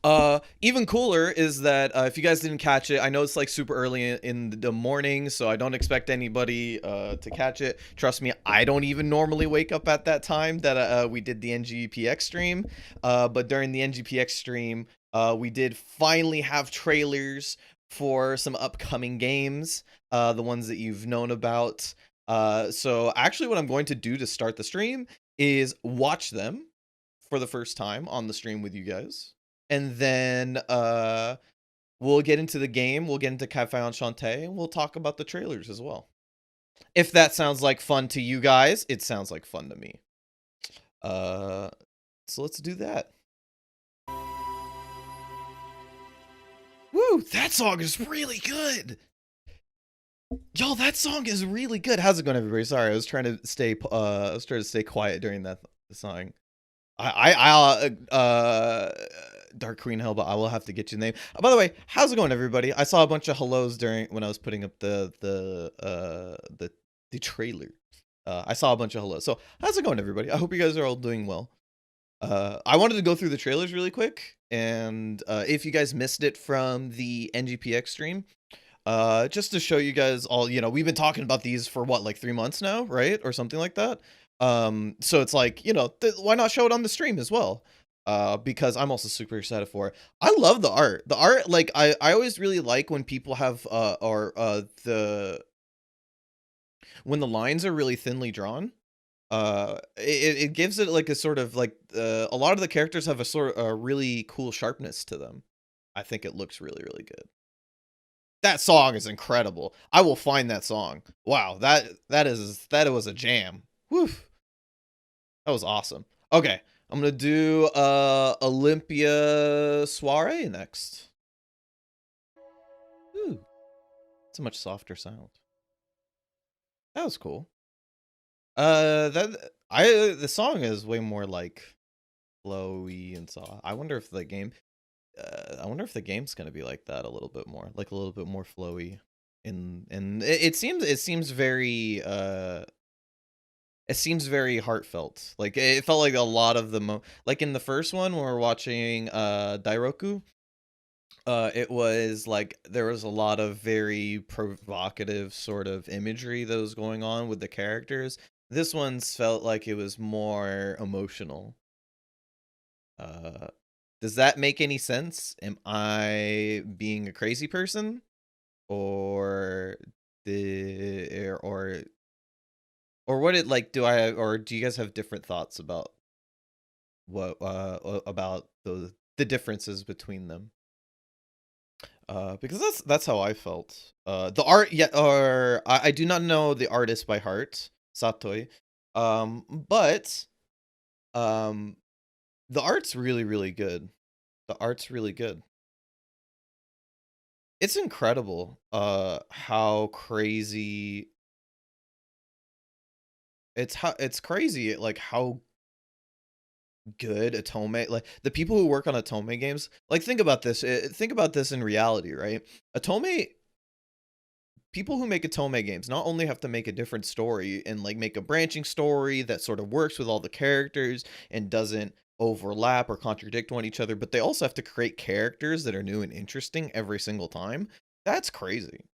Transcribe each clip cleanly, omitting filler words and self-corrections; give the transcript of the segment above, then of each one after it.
Even cooler is that if you guys didn't catch it, I know it's like super early in the morning, so I don't expect anybody to catch it. Trust me, I don't even normally wake up at that time that we did the NGPX stream. But during the NGPX stream, we did finally have trailers for some upcoming games, the ones that you've known about. So actually, what I'm going to do to start the stream is watch them for the first time on the stream with you guys, and then we'll get into the game, we'll get into Cafe Enchanté, and we'll talk about the trailers as well. If that sounds like fun to you guys, it sounds like fun to me. So let's do that. Woo, that song is really good. Yo, that song is really good. How's it going, everybody? Sorry, I was trying to stay quiet during that song. Dark Queen Hell, but I will have to get you the name. By the way, how's it going, everybody? I saw a bunch of hellos when I was putting up the trailer. I saw a bunch of hellos. So how's it going, everybody? I hope you guys are all doing well. I wanted to go through the trailers really quick, and if you guys missed it from the NGPX stream, just to show you guys all, we've been talking about these for what, like 3 months now, right? Or something like that. So it's like, why not show it on the stream as well? Because I'm also super excited for it. I love the art. The art, like, I always really like when people have, when the lines are really thinly drawn. It gives it like a sort of like, a lot of the characters have a sort of a really cool sharpness to them. I think it looks really, really good. That song is incredible. I will find that song. Wow, that was a jam. Whew. That was awesome. Okay, I'm gonna do Olympia Soiree next. Ooh, it's a much softer sound. That was cool. The song is way more like flowy and so I wonder if the game game's gonna be like that a little bit more, like a little bit more flowy. And it seems very heartfelt. Like it felt like a lot of like in the first one when we're watching Dairoku, it was like there was a lot of very provocative sort of imagery that was going on with the characters. This one's felt like it was more emotional. Does that make any sense? Am I being a crazy person? Or what it like, do you guys have different thoughts about what about the differences between them? Because that's how I felt. The art, yeah, or I do not know the artist by heart, Satoi. But the art's really, really good. The art's really good. It's incredible how crazy it's crazy like how good Otome, like the people who work on Otome games, like think about this in reality, right? Otome People who make Otome games not only have to make a different story and like make a branching story that sort of works with all the characters and doesn't overlap or contradict one each other, but they also have to create characters that are new and interesting every single time. That's crazy.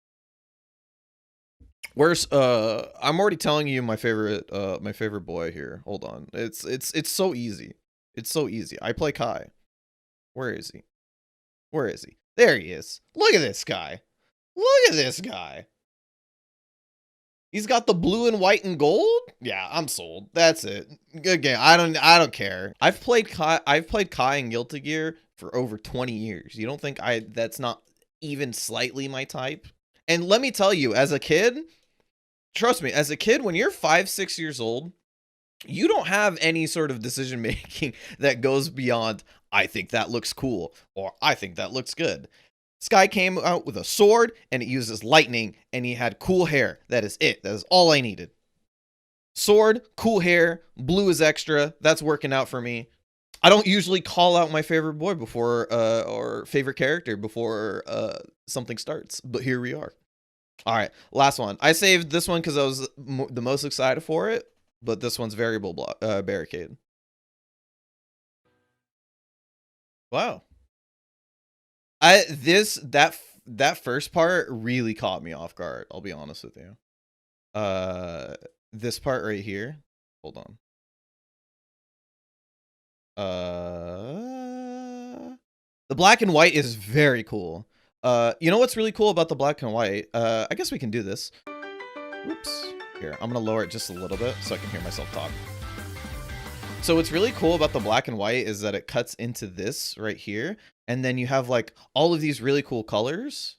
Where's I'm already telling you my favorite boy here. Hold on. It's so easy. It's so easy. I play Kai. Where is he? Where is he? There he is. Look at this guy. Look at this guy. He's got the blue and white and gold? Yeah, I'm sold. That's it. Good game. I don't care. I've played Kai in Guilty Gear for over 20 years. You don't think that's not even slightly my type? And let me tell you, as a kid, trust me, as a kid, when you're 5-6 years old, you don't have any sort of decision making that goes beyond, I think that looks cool, or I think that looks good. This guy came out with a sword, and it uses lightning, and he had cool hair. That is it. That is all I needed. Sword, cool hair, blue is extra. That's working out for me. I don't usually call out my favorite boy before, or favorite character before something starts, but here we are. All right, last one. I saved this one because I was the most excited for it, but this one's variable block barricade. Wow. That first part really caught me off guard. I'll be honest with you. This part right here. Hold on. The black and white is very cool. You know what's really cool about the black and white? I guess we can do this. Whoops. Here, I'm gonna lower it just a little bit so I can hear myself talk. So what's really cool about the black and white is that it cuts into this right here, and then you have like all of these really cool colors,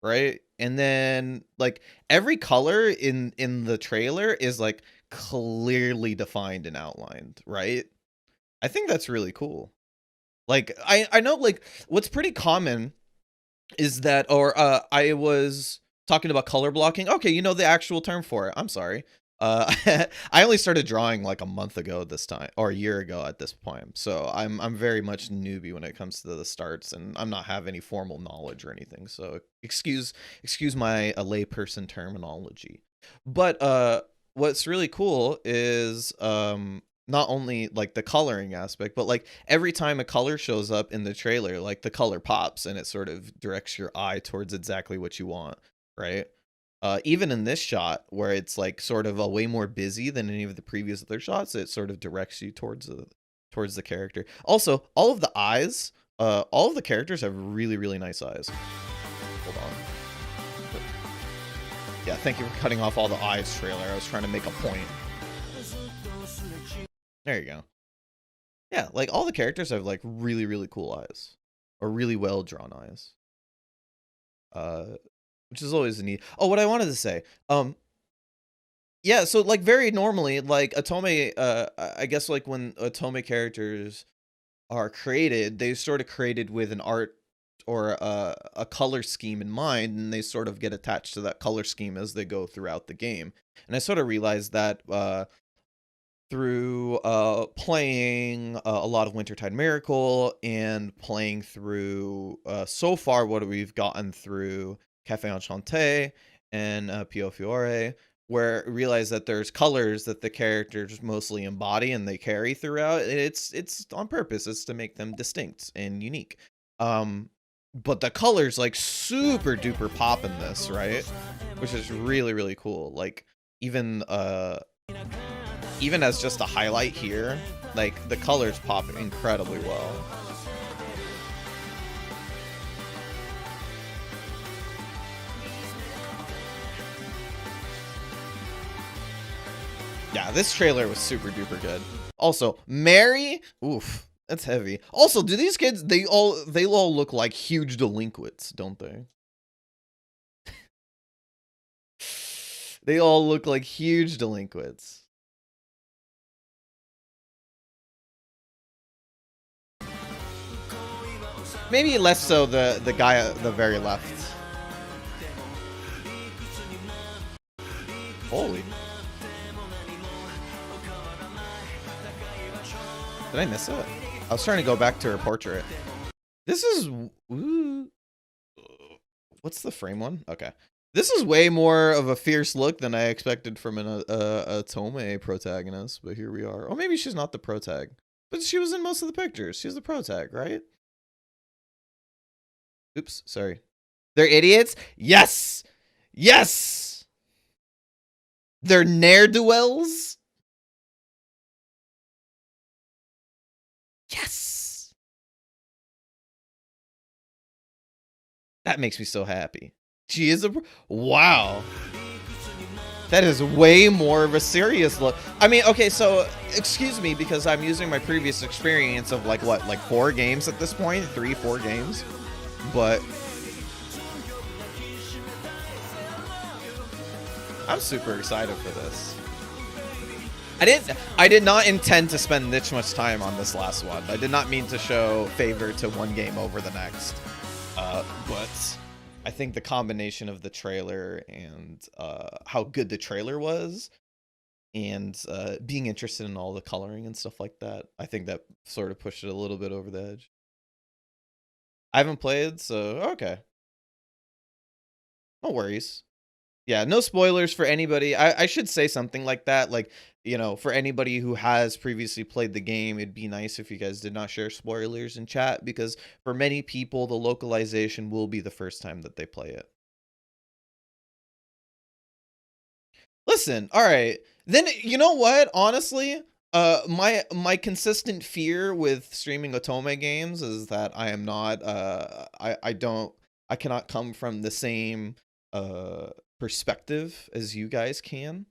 right? And then like every color in the trailer is like clearly defined and outlined, right? I think that's really cool. Like I know like what's pretty common is that, or I was talking about color blocking. Okay, you know the actual term for it. I'm sorry. I only started drawing like a month ago this time, or a year ago at this point. So I'm very much newbie when it comes to the starts, and I'm not have any formal knowledge or anything. So excuse my layperson terminology. But what's really cool is not only like the coloring aspect, but like every time a color shows up in the trailer, like the color pops and it sort of directs your eye towards exactly what you want, right? Even in this shot where it's like sort of a way more busy than any of the previous other shots, it sort of directs you towards the character. Also, all of the eyes, all of the characters have really, really nice eyes. Hold on. Yeah, thank you for cutting off all the eyes trailer. I was trying to make a point. There you go. Yeah, like all the characters have like really, really cool eyes, or really well drawn eyes. Which is always neat. Oh, what I wanted to say. Yeah, so like very normally, like Otome, I guess like when Otome characters are created, they sort of created with an art or a color scheme in mind, and they sort of get attached to that color scheme as they go throughout the game. And I sort of realized that through playing a lot of Wintertide Miracle and playing through so far what we've gotten through Cafe Enchanté and Pio Fiore, where I realize that there's colors that the characters mostly embody and they carry throughout. It's on purpose. It's to make them distinct and unique. But the colors like super duper pop in this, right? Which is really, really cool. Like even as just a highlight here, like the colors pop incredibly well. Yeah, this trailer was super duper good. Also, Mary, oof, that's heavy. Also, do these kids, they all look like huge delinquents, don't they? They all look like huge delinquents. Maybe less so the guy at the very left. Holy. Did I miss it? I was trying to go back to her portrait. This is... Ooh. What's the frame one? Okay. This is way more of a fierce look than I expected from an Otome protagonist, but here we are. Or maybe she's not the protag. But she was in most of the pictures. She's the protag, right? Oops, sorry. They're idiots? Yes! Yes! They're ne'er-do-wells? Yes! That makes me so happy. She is a... Wow. That is way more of a serious look. I mean, okay, so excuse me because I'm using my previous experience of like what, like 4 games at this point? 3, 4 games? But I'm super excited for this. I did not intend to spend this much time on this last one. I did not mean to show favor to one game over the next. But I think the combination of the trailer and how good the trailer was and being interested in all the coloring and stuff like that, I think that sort of pushed it a little bit over the edge. I haven't played, so okay. No worries. Yeah, no spoilers for anybody. I should say something like that. Like, you know, for anybody who has previously played the game, it'd be nice if you guys did not share spoilers in chat, because for many people, the localization will be the first time that they play it. Listen, all right. Then you know what? Honestly, my consistent fear with streaming Otome games is that I am not I cannot come from the same uh perspective as you guys can.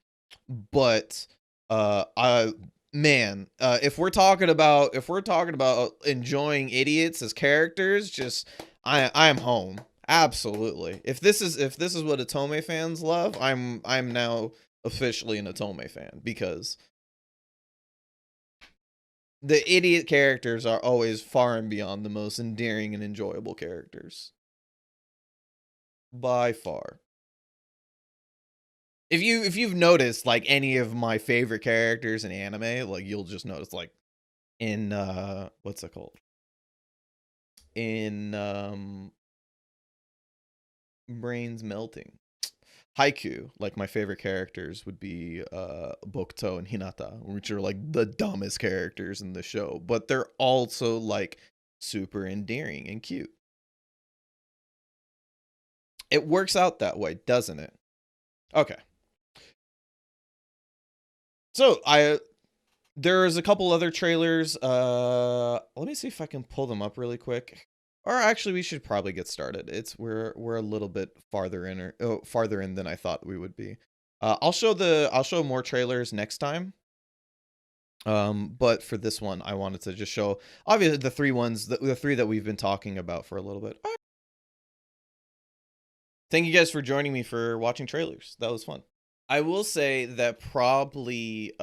But I man, if we're talking about enjoying idiots as characters, just I'm home. Absolutely. If this is what Otome fans love, I'm now officially an Otome fan, because the idiot characters are always far and beyond the most endearing and enjoyable characters. By far. If you've noticed like any of my favorite characters in anime, like you'll just notice like in what's it called? In brains melting. Haiku, like my favorite characters would be Bokuto and Hinata, which are like the dumbest characters in the show, but they're also like super endearing and cute. It works out that way, doesn't it? Okay. So there's a couple other trailers. Let me see if I can pull them up really quick. Or actually, we should probably get started. We're a little bit farther in, or farther in than I thought we would be. I'll show more trailers next time. But for this one, I wanted to just show obviously the three that we've been talking about for a little bit. Thank you guys for joining me for watching trailers. That was fun. I will say that probably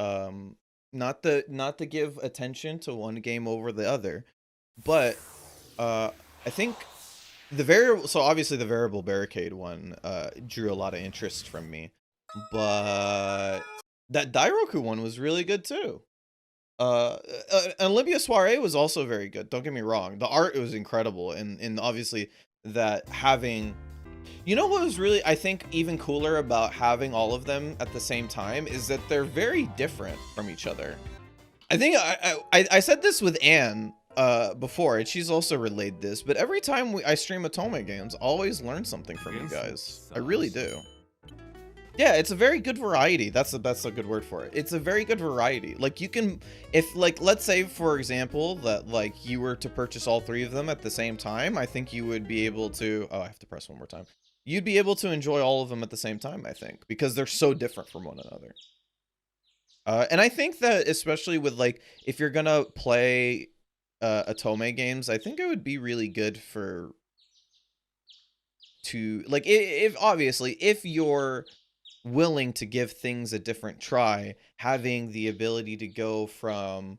not to give attention to one game over the other, but I think so obviously the variable barricade one drew a lot of interest from me, but that Dairoku one was really good too. Olympia Soiree was also very good, don't get me wrong. The art was incredible, and obviously that having, you know what was really, I think, even cooler about having all of them at the same time is that they're very different from each other. I think I said this with Anne before, and she's also relayed this, but every time I stream Otome games, I always learn something from you guys. I really do. Yeah, it's a very good variety. That's a good word for it. It's a very good variety. Like you can, if like, let's say for example that like you were to purchase all three of them at the same time, I think you would be able to, oh, I have to press one more time. You'd be able to enjoy all of them at the same time, I think, because they're so different from one another. And I think that especially with like, if you're gonna play Otome games, I think it would be really good to like, if obviously if you're willing to give things a different try, having the ability to go from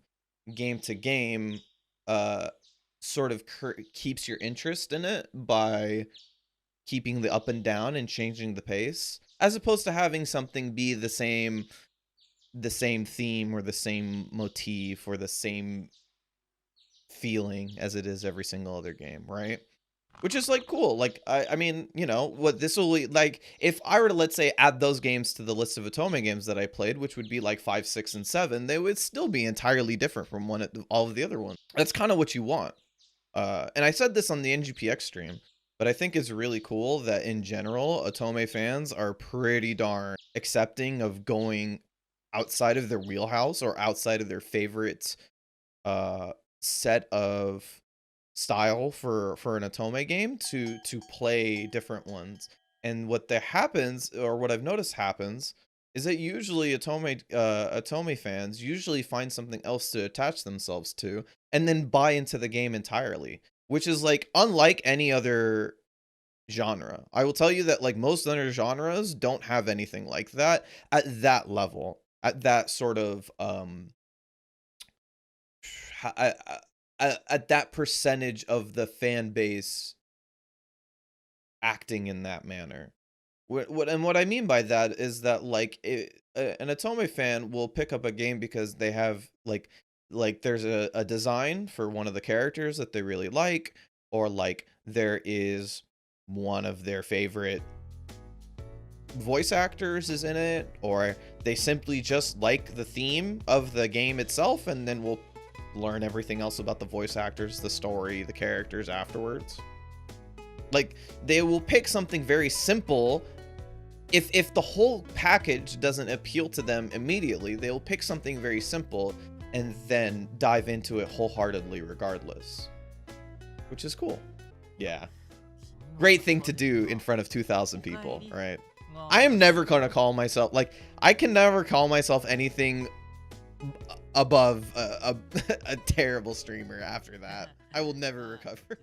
game to game sort of keeps your interest in it by keeping the up and down and changing the pace, as opposed to having something be the same theme or the same motif or the same feeling as it is every single other game, right? Which is like cool. Like I mean, you know, what this will like, if I were to, let's say, add those games to the list of Otome games that I played, which would be like 5, 6, and 7, they would still be entirely different from all of the other ones. That's kind of what you want. And I said this on the NGPX stream, but I think it's really cool that in general, Otome fans are pretty darn accepting of going outside of their wheelhouse or outside of their favorite set of style for an Otome game to play different ones. And what happens, or what I've noticed happens, is that usually Otome fans usually find something else to attach themselves to and then buy into the game entirely, which is like unlike any other genre. I will tell you that like most other genres don't have anything like that at that level, at that sort of at that percentage of the fan base acting in that manner. What I mean by that is that like an Otome fan will pick up a game because they have like there's a design for one of the characters that they really like, or like there is one of their favorite voice actors is in it, or they simply just like the theme of the game itself, and then we'll learn everything else about the voice actors, the story, the characters afterwards. Like, they will pick something very simple. If the whole package doesn't appeal to them immediately, they'll pick something very simple and then dive into it wholeheartedly regardless, which is cool. Yeah, great thing to do in front of 2,000 people, right? I am never gonna call myself, like, I can never call myself anything above a terrible streamer after that. I will never recover.